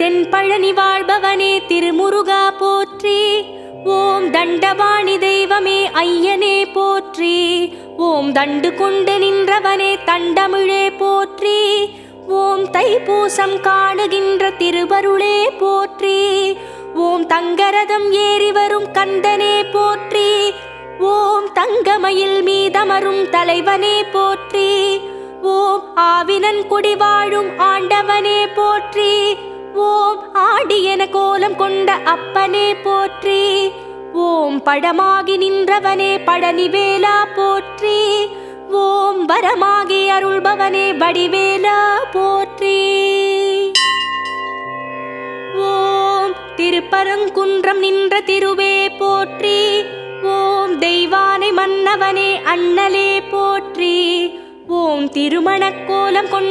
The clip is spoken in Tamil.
தென்பழனி வாழ்பவனே திருமுருகா போற்றி. ஓம் தண்டபாணி தெய்வமே ஐயனே போற்றி. ஓம் தண்டு கொண்டு நின்றவனே தண்டமிழே போற்றி. ஓம் தைப்பூசம் காணுகின்ற திருவருளே போற்றி. ஓம் தங்கரதம் ஏறி வரும் கந்தனே போற்றி. ஓம் தங்கமயில் மீதமரும் தலைவனே போற்றி. ஓம் ஆவினன் குடி வாழும் ஆண்டவனே போற்றி. ஓம் ஆடியன கோலம் கொண்ட அப்பனே போற்றி. ஓம் படமாகி நின்றவனே பழனிவேலா போற்றி. ஓம் வரமாகி அருள்பவனே வடிவேலா போற்றி. ஓம் திருப்பரங்குன்றம் நின்ற திருவே போற்றி. ஓம் தெய்வானை மன்னவனே அண்ணலே போற்றி. ஓம் திருமணக்கோலம் கொண்ட